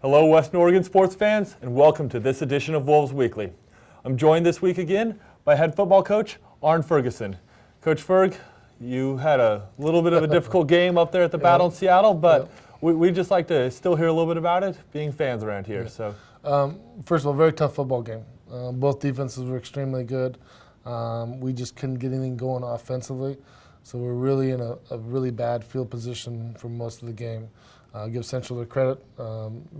Hello, Western Oregon sports fans, and welcome to this edition of Wolves Weekly. I'm joined this week again by head football coach Arn Ferguson. Coach Ferg, you had a little bit of a difficult game up there at the Battle in Seattle, but we'd just like to still hear a little bit about it, being fans around here. So, first of all, very tough football game. Both defenses were extremely good. We just couldn't get anything going offensively, so we're really in a really bad field position for most of the game. Give Central their credit.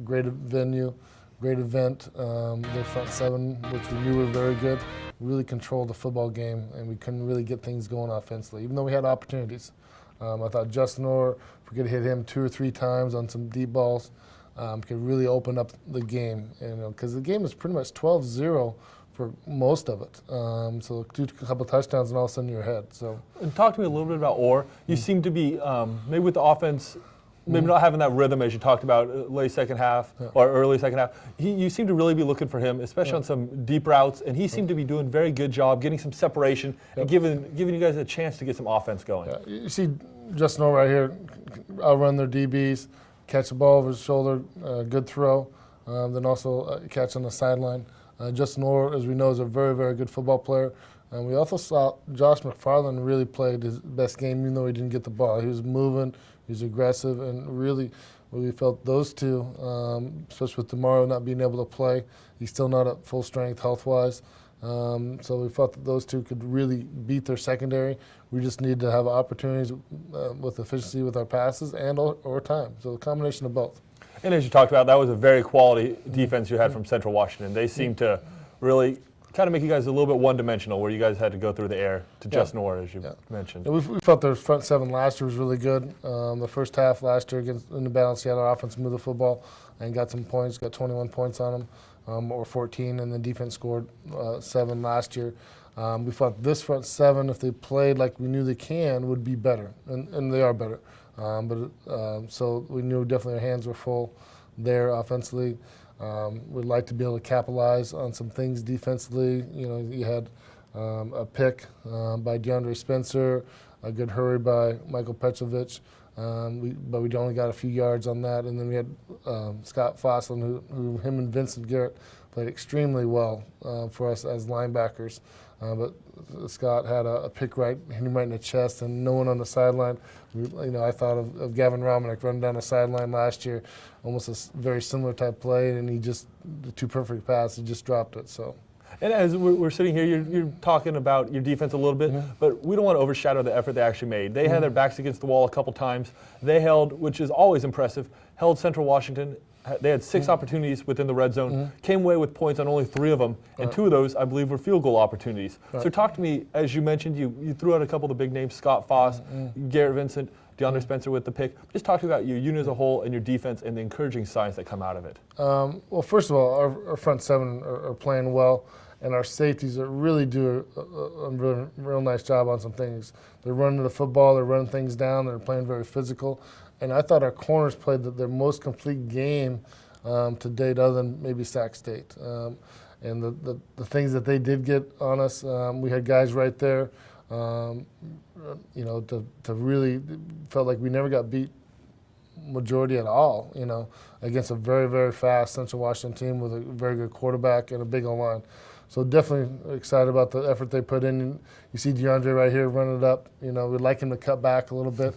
Great venue, great event. Their front seven, which we knew were very good, really controlled the football game, and we couldn't really get things going offensively, even though we had opportunities. I thought Justin Orr, if we could hit him 2 or 3 times on some deep balls, could really open up the game. Because the game was pretty much 12-0 for most of it. So do a couple touchdowns and all of a sudden you're ahead. So, and talk to me a little bit about Orr. You seem to be, maybe with the offense, maybe not having that rhythm as you talked about late second half or early second half. You seem to really be looking for him, especially on some deep routes, and he seemed to be doing a very good job getting some separation and giving you guys a chance to get some offense going. You see Justin Orr right here, outrun their DBs, catch the ball over his shoulder, good throw, then also catch on the sideline. Justin Orr, as we know, is a very, very good football player. And we also saw Josh McFarland really played his best game, even though he didn't get the ball. He was moving, he was aggressive, and really we felt those two, especially with tomorrow not being able to play, he's still not at full strength health-wise. So we felt that those two could really beat their secondary. We just need to have opportunities with efficiency with our passes and or time. So a combination of both. And as you talked about, that was a very quality defense you had from Central Washington. They seemed to really kind of make you guys a little bit one-dimensional, where you guys had to go through the air to Justin Orr, as you mentioned. Yeah, we felt their front seven last year was really good. The first half last year in the Battle of Seattle, our offense moved the football and got some points, got 21 points on them, or 14, and the defense scored 7 last year. We thought this front seven, if they played like we knew they can, would be better, and they are better. So we knew definitely our hands were full there offensively. We'd like to be able to capitalize on some things defensively. You had a pick by DeAndre Spencer, a good hurry by Michael Petrovich, but we only got a few yards on that. And then we had Scott Fosslin, who him and Vincent Garrett played extremely well for us as linebackers. But Scott had a pick hit him right in the chest, and no one on the sideline. I thought of Gavin Romanek running down the sideline last year, almost a very similar type play, and the 2 perfect passes, he just dropped it. So. And as we're sitting here, you're talking about your defense a little bit, but we don't want to overshadow the effort they actually made. They had their backs against the wall a couple times. They held, which is always impressive, held Central Washington. They had 6 opportunities within the red zone, came away with points on only 3 of them, and 2 of those, I believe, were field goal opportunities. So talk to me, as you mentioned, you threw out a couple of the big names, Scott Foss, Garrett Vincent, DeAndre Spencer with the pick. Just talk to me about your unit as a whole and your defense and the encouraging signs that come out of it. Well, first of all, our front seven are playing well, and our safeties really do a real nice job on some things. They're running the football, they're running things down, they're playing very physical. And I thought our corners played their most complete game to date, other than maybe Sac State. And the things that they did get on us, we had guys right there, to really felt like we never got beat majority at all, against a very, very fast Central Washington team with a very good quarterback and a big O-line. So definitely excited about the effort they put in. You see DeAndre right here running it up. We'd like him to cut back a little bit.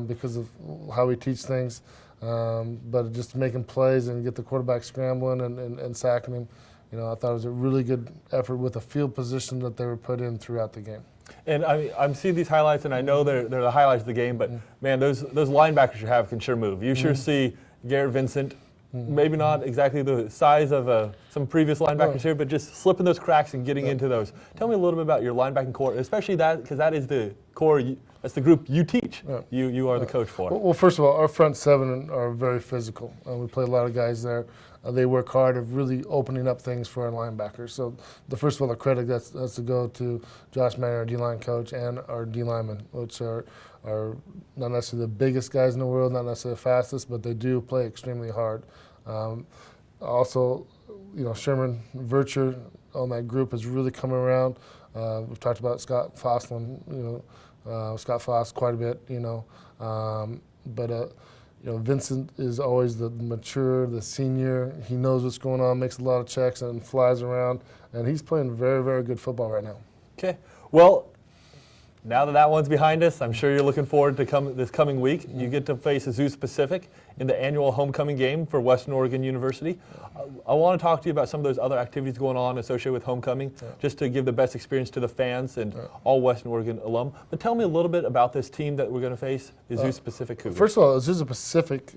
Because of how we teach things, but just making plays and get the quarterback scrambling and sacking him, I thought it was a really good effort with the field position that they were put in throughout the game. And I'm seeing these highlights, and I know they're the highlights of the game, but man, those linebackers you have can sure move. You sure see Garrett Vincent, maybe not exactly the size of some previous linebackers here, but just slipping those cracks and getting into those. Tell me a little bit about your linebacking core, especially that, because that is the core. That's the group you teach. You are the coach for. Well, first of all, our front seven are very physical. We play a lot of guys there. They work hard at really opening up things for our linebackers. So first of all, the credit has to go to Josh Manning, our D-line coach, and our D-linemen, which are not necessarily the biggest guys in the world, not necessarily the fastest, but they do play extremely hard. Also, Sherman Virtue on that group has really come around. We've talked about Scott Fosslin, Scott Foss quite a bit, but Vincent is always the mature, the senior. He knows what's going on, makes a lot of checks, and flies around. And he's playing very, very good football right now. Okay. Well, now that one's behind us, I'm sure you're looking forward to this coming week. You get to face Azusa Pacific in the annual homecoming game for Western Oregon University. I want to talk to you about some of those other activities going on associated with homecoming, just to give the best experience to the fans and all Western Oregon alum. But tell me a little bit about this team that we're going to face, the Azusa Pacific Cougars. First of all, Azusa Pacific,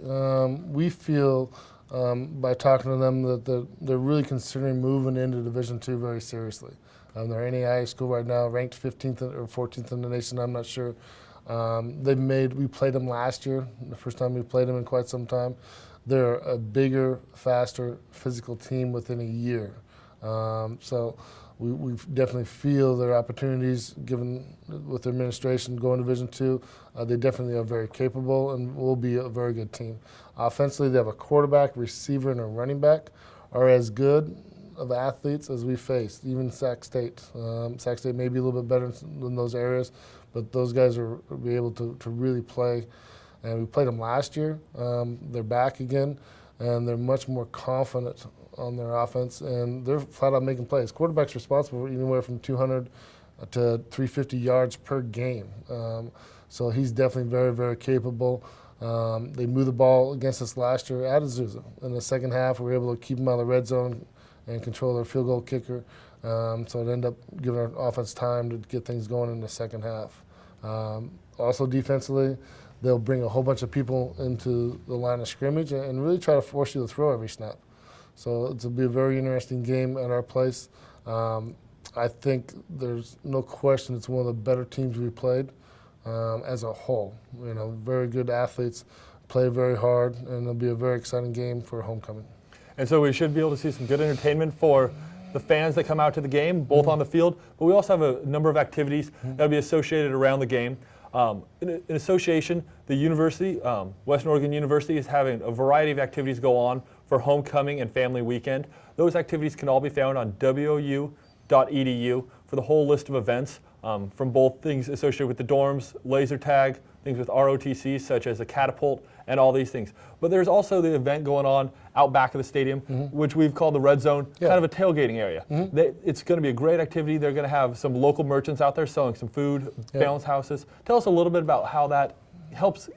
we feel by talking to them that they're really considering moving into Division II very seriously. They're NAIA school right now, ranked 15th or 14th in the nation, I'm not sure. We played them last year, the first time we played them in quite some time. They're a bigger, faster, physical team within a year. So we definitely feel their opportunities, given with their administration going to Division II. They definitely are very capable and will be a very good team. Offensively, they have a quarterback, receiver, and a running back are as good of athletes as we faced, even Sac State. Sac State may be a little bit better in those areas, but those guys are be able to really play. And we played them last year. They're back again, and they're much more confident on their offense, and they're flat out making plays. Quarterback's responsible for anywhere from 200 to 350 yards per game. So he's definitely very, very capable. They moved the ball against us last year at Azusa. In the second half, we were able to keep them out of the red zone and control their field goal kicker. So it ended up giving our offense time to get things going in the second half. Also defensively, they'll bring a whole bunch of people into the line of scrimmage and really try to force you to throw every snap. So it'll be a very interesting game at our place. I think there's no question it's one of the better teams we played as a whole. Very good athletes, play very hard, and it'll be a very exciting game for homecoming. And so we should be able to see some good entertainment for the fans that come out to the game, both on the field, but we also have a number of activities that will be associated around the game. In association, the university, Western Oregon University, is having a variety of activities go on for homecoming and family weekend. Those activities can all be found on wou.edu for the whole list of events, from both things associated with the dorms, laser tag, things with ROTC such as a catapult, and all these things. But there's also the event going on out back of the stadium, which we've called the Red Zone, kind of a tailgating area. It's going to be a great activity. They're going to have some local merchants out there selling some food, balance houses. Tell us a little bit about how that helps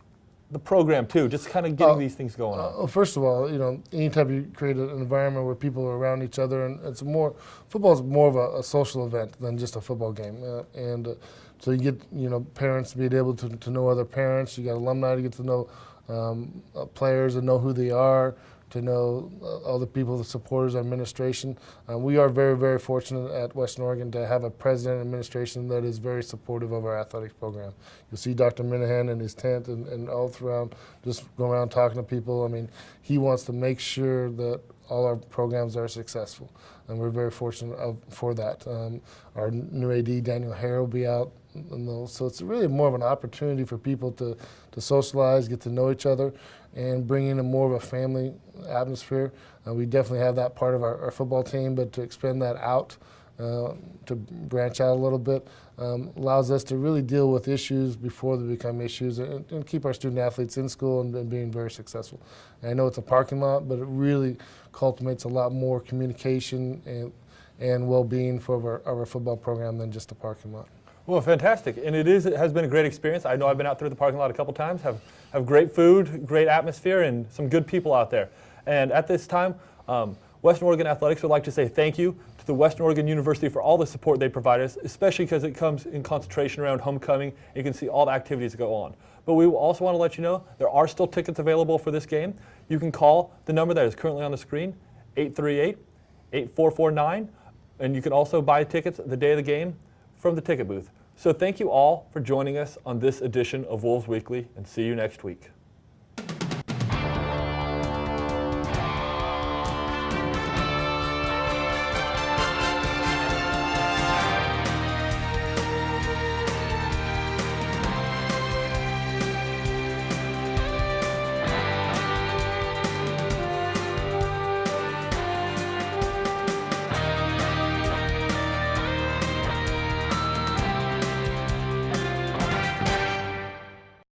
the program too, just kind of getting these things going on. First of all, anytime you create an environment where people are around each other, and football is more of a social event than just a football game. So you get, parents to be able to know other parents. You got alumni to get to know players and know who they are, to know all the people, the supporters, our administration. We are very, very fortunate at Western Oregon to have a president and administration that is very supportive of our athletics program. You'll see Dr. Minahan in his tent and all throughout, just going around talking to people. I mean, he wants to make sure that all our programs are successful, and we're very fortunate for that. Our new AD, Daniel Hare, will be out. So it's really more of an opportunity for people to socialize, get to know each other, and bring in more of a family atmosphere. We definitely have that part of our football team, but to expand that out, to branch out a little bit, allows us to really deal with issues before they become issues and keep our student athletes in school and being very successful. And I know it's a parking lot, but it really cultivates a lot more communication and well-being for our football program than just a parking lot. Well, fantastic, and it has been a great experience. I know I've been out through the parking lot a couple times, have great food, great atmosphere, and some good people out there. And at this time, Western Oregon Athletics would like to say thank you to the Western Oregon University for all the support they provide us, especially because it comes in concentration around homecoming. You can see all the activities that go on. But we also want to let you know there are still tickets available for this game. You can call the number that is currently on the screen, 838-8449, and you can also buy tickets the day of the game from the ticket booth. So thank you all for joining us on this edition of Wolves Weekly, and see you next week.